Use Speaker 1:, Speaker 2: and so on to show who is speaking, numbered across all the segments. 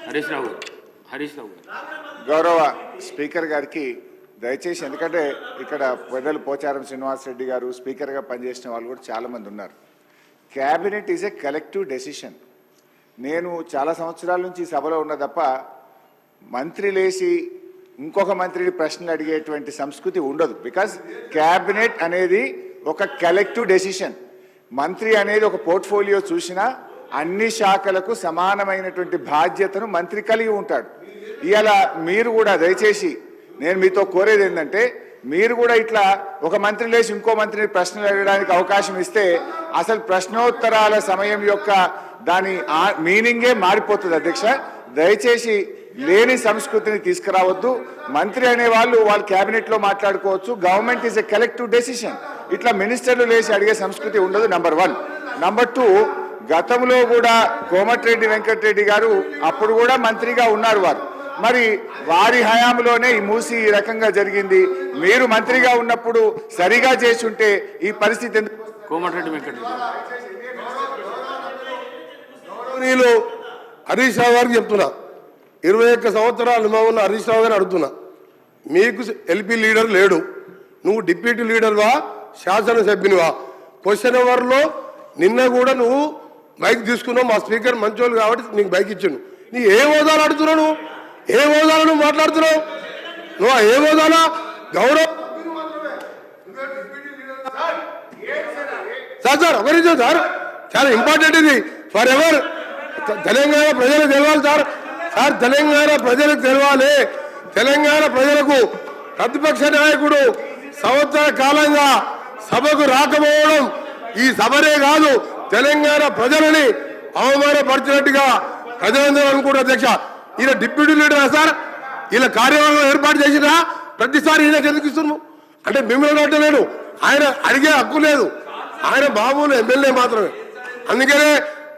Speaker 1: హరీష్ రావు
Speaker 2: గౌరవ స్పీకర్ గారికి దయచేసి, ఎందుకంటే ఇక్కడ పెద్దలు పోచారం శ్రీనివాసరెడ్డి గారు స్పీకర్గా పనిచేసిన వాళ్ళు కూడా చాలామంది ఉన్నారు. Cabinet is a collective decision. నేను చాలా సంవత్సరాల నుంచి ఈ సభలో ఉన్న తప్ప మంత్రి లేచి ఇంకొక మంత్రిని ప్రశ్నలు అడిగేటువంటి సంస్కృతి ఉండదు. బికాజ్ క్యాబినెట్ అనేది ఒక కలెక్టివ్ డెసిషన్. మంత్రి అనేది ఒక పోర్ట్ఫోలియో చూసినా అన్ని శాఖలకు సమానమైనటువంటి బాధ్యతను మంత్రి కలిగి ఉంటాడు. ఇవాళ మీరు కూడా దయచేసి నేను మీతో కోరేది ఏంటంటే, మీరు కూడా ఇట్లా ఒక మంత్రి లేచి ఇంకో మంత్రిని ప్రశ్నలు అడగడానికి అవకాశం ఇస్తే అసలు ప్రశ్నోత్తరాల సమయం యొక్క దాని మీనింగే మారిపోతుంది. అధ్యక్ష, దయచేసి లేని సంస్కృతిని తీసుకురావద్దు. మంత్రి అనే వాళ్ళు క్యాబినెట్లో మాట్లాడుకోవచ్చు. Government is a collective decision. ఇట్లా మినిస్టర్లు లేచి అడిగే సంస్కృతి ఉండదు. నంబర్ 1. నంబర్ 2, గతంలో కూడా కోమటిరెడ్డి వెంకటరెడ్డి గారు అప్పుడు కూడా మంత్రిగా ఉన్నారు. మరి వారి హయాంలోనే ఈ మూసి ఈ రకంగా జరిగింది. మీరు మంత్రిగా ఉన్నప్పుడు సరిగా చేసి ఉంటే ఈ పరిస్థితి ఎందుకు?
Speaker 1: కోమటిరెడ్డి వెంకటరెడ్డి
Speaker 3: హరీష్ రావు గారికి చెప్తున్నా, 21 సంవత్సరాలు అనుభవం ఉన్న హరీష్ రావు గారిని అడుగుతున్నా, మీకు ఎల్పీ లీడర్ లేడు, నువ్వు డిప్యూటీ లీడర్వా శాసనసభ్యునివా? క్వశ్చన్ అవర్లో నిన్న కూడా నువ్వు బైక్ తీసుకున్నావు, మా స్పీకర్ మంచోళ్ళు కాబట్టి నీకు బైక్ ఇచ్చాను. నీ ఏ హోదాలు అడుగుతున్నావు? నువ్వు ఏ హోదాలు నువ్వు మాట్లాడుతున్నావు? నువ్వు ఏ హోదాలా? గౌరవ్ సార్ ఒక నిమిషం సార్, చాలా ఇంపార్టెంట్ ఇది ఫర్ ఎవర్. తెలంగాణ ప్రజలకు తెలవాలి సార్. తెలంగాణ ప్రజలకు తెలవాలి. తెలంగాణ ప్రజలకు ప్రతిపక్ష నాయకుడు సంవత్సర కాలంగా సభకు రాకపోవడం ఈ సభనే కాదు, తెలంగాణ ప్రజలని అవమానపరిచినట్టుగా ప్రజలందరూ అనుకుంటారు. అధ్యక్ష, ఈయన డిప్యూటీ లీడర్ సార్, ఇలా కార్యవర్గం ఏర్పాటు చేసినా ప్రతిసారి ఈయనకి ఎందుకు ఇస్తున్నాము అంటే మిమ్మల్ని అంటలేడు, ఆయన అడిగే హక్కు లేదు, ఆయన మామూలు ఎమ్మెల్యే మాత్రమే. అందుకనే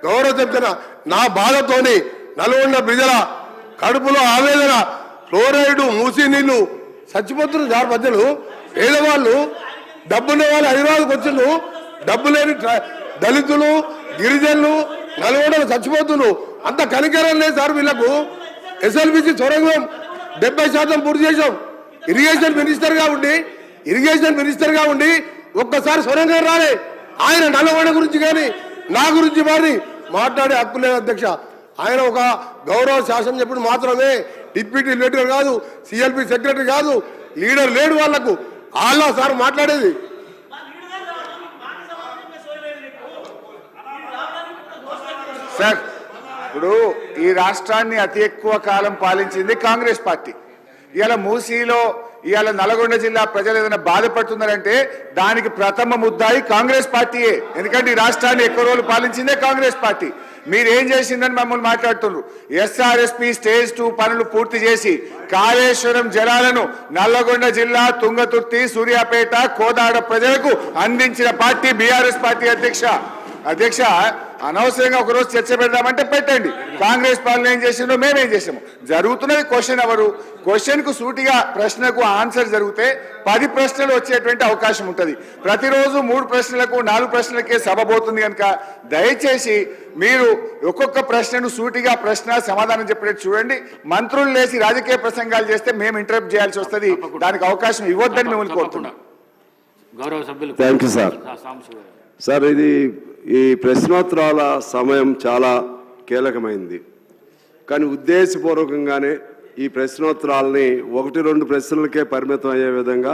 Speaker 3: గౌరవ చెప్తున్నా, నా బాధతోని నల్గొండ ప్రజల కడుపులో ఆవేదన, ఫ్లోరైడ్ మూసి నీళ్లు చచ్చిపోతున్నారు సార్. మధ్యలో పేదవాళ్ళు డబ్బున్న వాళ్ళు హైదరాబాద్కి వచ్చిండు, డబ్బు లేని దళితులు గిరిజనులు నల్గొండలు చచ్చిపోతున్నారు. అంత కనికరం లేదు సార్ వీళ్ళకు. ఎస్ఎల్బిసి సొరంగం 70% పూర్తి చేసాం. ఇరిగేషన్ మినిస్టర్గా ఉండి ఒక్కసారి సొరంగం రాలే. ఆయన నల్గొండ గురించి కానీ నా గురించి మరి మాట్లాడే హక్కు లేదు అధ్యక్ష. ఆయన ఒక గౌరవ శాసనం చెప్పుడు మాత్రమే, డిప్యూటీ లీడర్ కాదు, సిఎల్పి సెక్రటరీ కాదు, లీడర్ లేడు వాళ్లకు. వాళ్ళ సార్ మాట్లాడేది.
Speaker 2: సార్, ఇప్పుడు ఈ రాష్ట్రాన్ని అతి ఎక్కువ కాలం పాలించింది కాంగ్రెస్ పార్టీ. ఇవాళ మూసీలో ఇవాళ నల్గొండ జిల్లా ప్రజలు ఏదైనా బాధపడుతున్నారంటే దానికి ప్రథమ ముద్దాయి కాంగ్రెస్ పార్టీయే. ఎందుకంటే ఈ రాష్ట్రాన్ని ఎక్కువ రోజులు పాలించిందే కాంగ్రెస్ పార్టీ. మీరేం చేసిందని మమ్మల్ని మాట్లాడుతున్నారు. ఎస్ఆర్ఎస్పి స్టేజ్ 2 పనులు పూర్తి చేసి కాళేశ్వరం జలాలను నల్లగొండ జిల్లా తుంగతుర్తి, సూర్యాపేట, కోదాడ ప్రజలకు అందించిన పార్టీ బీఆర్ఎస్ పార్టీ. అధ్యక్ష, అనవసరంగా ఒకరోజు చర్చ పెడదామంటే పెట్టండి. కాంగ్రెస్ పాలన ఏం చేసిందో మేమేం చేసాము. జరుగుతున్నది క్వశ్చన్ అవరు. క్వశ్చన్కు సూటిగా ప్రశ్నకు ఆన్సర్ జరిగితే 10 ప్రశ్నలు వచ్చేటువంటి అవకాశం ఉంటుంది. ప్రతిరోజు 3 ప్రశ్నలకు 4 ప్రశ్నలకే సభ పోతుంది కనుక దయచేసి మీరు ఒక్కొక్క ప్రశ్నను సూటిగా ప్రశ్న సమాధానం చెప్పేట్టు చూడండి. మంత్రులు లేసి రాజకీయ ప్రసంగాలు చేస్తే మేము ఇంటరప్ట్ చేయాల్సి వస్తుంది. దానికి అవకాశం ఇవ్వద్దని మిమ్మల్ని కోరుతున్నాం.
Speaker 1: గౌరవ సభ్యులు.
Speaker 4: Thank you sir. సార్, ఈ ప్రశ్నోత్తరాల సమయం చాలా కీలకమైంది, కానీ ఉద్దేశపూర్వకంగానే ఈ ప్రశ్నోత్తరాలని 1-2 ప్రశ్నలకే పరిమితం అయ్యే విధంగా